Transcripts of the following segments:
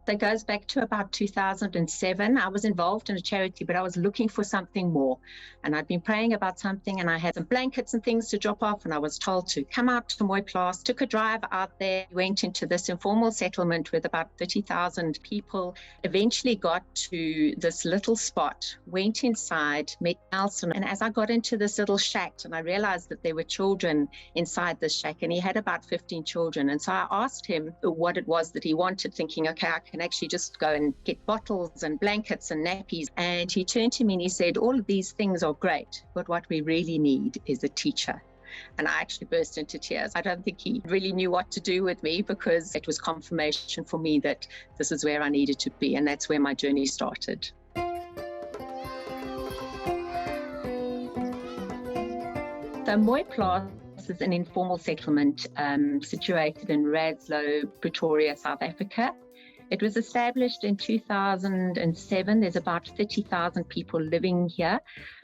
That goes back to about 2007. I was involved in a charity, but I was looking for something more. And I'd been praying about something, and I had some blankets and things to drop off, and I was told to come out to Mooiplaas, took a drive out there, went into this informal settlement with about 30,000 people, eventually got to this little spot, went inside, met Nelson. And as I got into this little shack, and I realized that there were children inside this shack, and he had about 15 children. And so I asked him what it was that he wanted, thinking, okay, I can actually just go and get bottles and blankets and nappies. And he turned to me and he said, all of these things are great, but what we really need is a teacher. And I actually burst into tears. I don't think he really knew what to do with me, because it was confirmation for me that this is where I needed to be. And that's where my journey started. So Mooiplaas is an informal settlement situated in Raslouw, Pretoria, South Africa. It was established in 2007. There's about 30,000 people living here,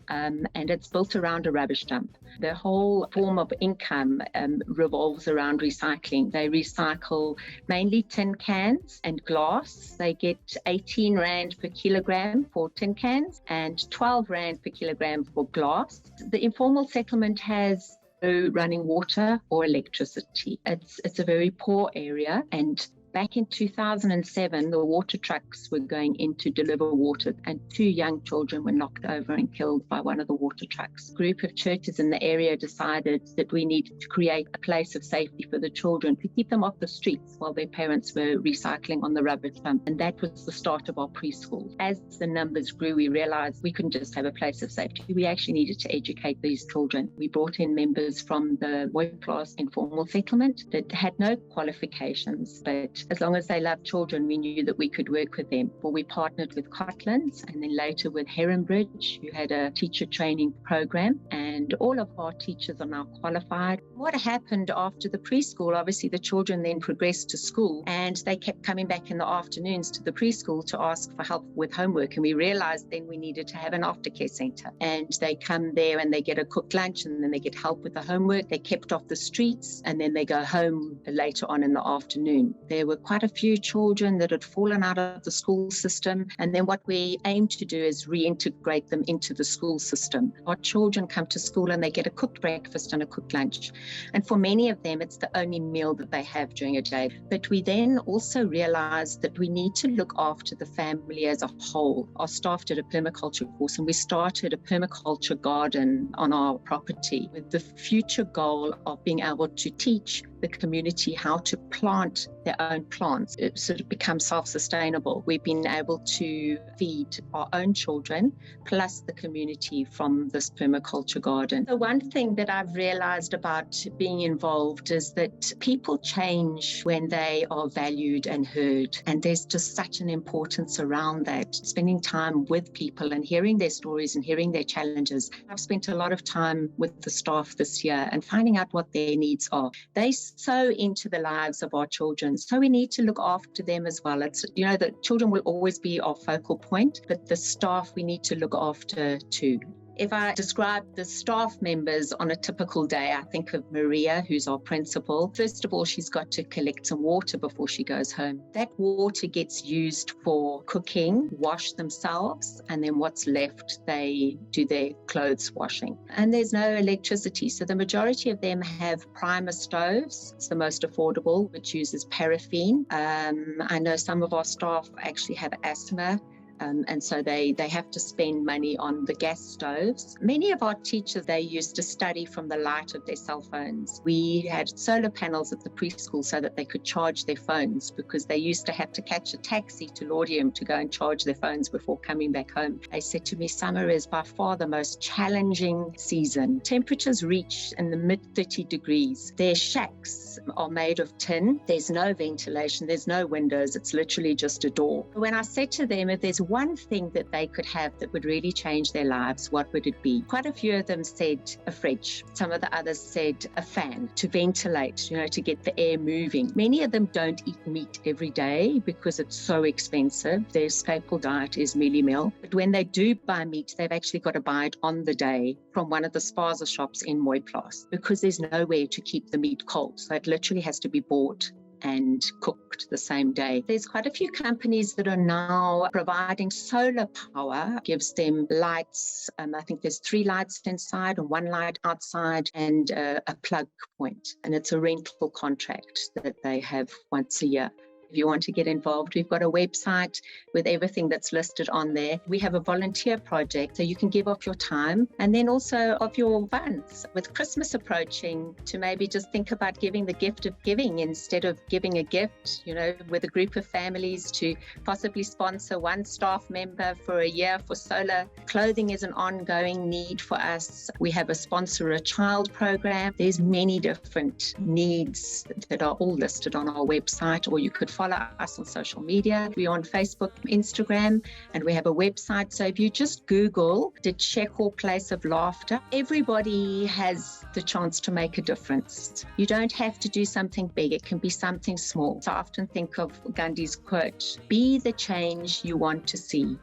and it's built around a rubbish dump. The whole form of income revolves around recycling. They recycle mainly tin cans and glass. They get 18 Rand per kilogram for tin cans and 12 Rand per kilogram for glass. The informal settlement has no running water or electricity. It's a very poor area, and back in 2007, the water trucks were going in to deliver water, and 2 young children were knocked over and killed by one of the water trucks. A group of churches in the area decided that we needed to create a place of safety for the children, to keep them off the streets while their parents were recycling on the rubbish dump. And that was the start of our preschool. As the numbers grew, we realized we couldn't just have a place of safety. We actually needed to educate these children. We brought in members from the Mooiplaas informal settlement that had no qualifications, but as long as they loved children, we knew that we could work with them. Well, we partnered with Cotlands and then later with Heronbridge, who had a teacher training program, and all of our teachers are now qualified. What happened after the preschool, obviously the children then progressed to school, and they kept coming back in the afternoons to the preschool to ask for help with homework. And we realized then we needed to have an aftercare center, and they come there and they get a cooked lunch, and then they get help with the homework. They kept off the streets, and then they go home later on in the afternoon. There were quite a few children that had fallen out of the school system, and then what we aim to do is reintegrate them into the school system. Our children come to school and they get a cooked breakfast and a cooked lunch, and for many of them it's the only meal that they have during a day. But we then also realized that we need to look after the family as a whole. Our staff did a permaculture course, and we started a permaculture garden on our property with the future goal of being able to teach the community how to plant their own plants. It sort of becomes self-sustainable. We've been able to feed our own children plus the community from this permaculture garden. The one thing that I've realized about being involved is that people change when they are valued and heard, and there's just such an importance around that. Spending time with people and hearing their stories and hearing their challenges. I've spent a lot of time with the staff this year and finding out what their needs are. They so into the lives of our children, so we need to look after them as well. It's, the children will always be our focal point, but the staff we need to look after too. If I describe the staff members on a typical day, I think of Maria, who's our principal. First of all, she's got to collect some water before she goes home. That water gets used for cooking, wash themselves, and then what's left, they do their clothes washing. And there's no electricity, so the majority of them have primer stoves. It's the most affordable, which uses paraffin. I know some of our staff actually have asthma. And so they have to spend money on the gas stoves. Many of our teachers, they used to study from the light of their cell phones. We had solar panels at the preschool so that they could charge their phones, because they used to have to catch a taxi to Laudium to go and charge their phones before coming back home. They said to me, summer is by far the most challenging season. Temperatures reach in the mid 30 degrees. Their shacks are made of tin. There's no ventilation. There's no windows. It's literally just a door. When I said to them, if there's one thing that they could have that would really change their lives, what would it be? Quite a few of them said a fridge. Some of the others said a fan to ventilate, to get the air moving. Many of them don't eat meat every day because it's so expensive. Their staple diet is mealie meal. But when they do buy meat, they've actually got to buy it on the day from one of the spaza shops in Mooiplaas, because there's nowhere to keep the meat cold. So it literally has to be bought and cooked the same day. There's quite a few companies that are now providing solar power, gives them lights. I think there's 3 lights inside and 1 light outside and a plug point. And it's a rental contract that they have once a year. If you want to get involved, we've got a website with everything that's listed on there. We have a volunteer project, so you can give off your time and then also of your funds. With Christmas approaching, to maybe just think about giving the gift of giving instead of giving a gift, with a group of families, to possibly sponsor 1 staff member for a year for solar. Clothing is an ongoing need for us. We have a Sponsor a Child program. There's many different needs that are all listed on our website, or you could follow us on social media. We're on Facebook, Instagram, and we have a website. So if you just Google Ditshego Place of Laughter, everybody has the chance to make a difference. You don't have to do something big. It can be something small. So I often think of Gandhi's quote, be the change you want to see.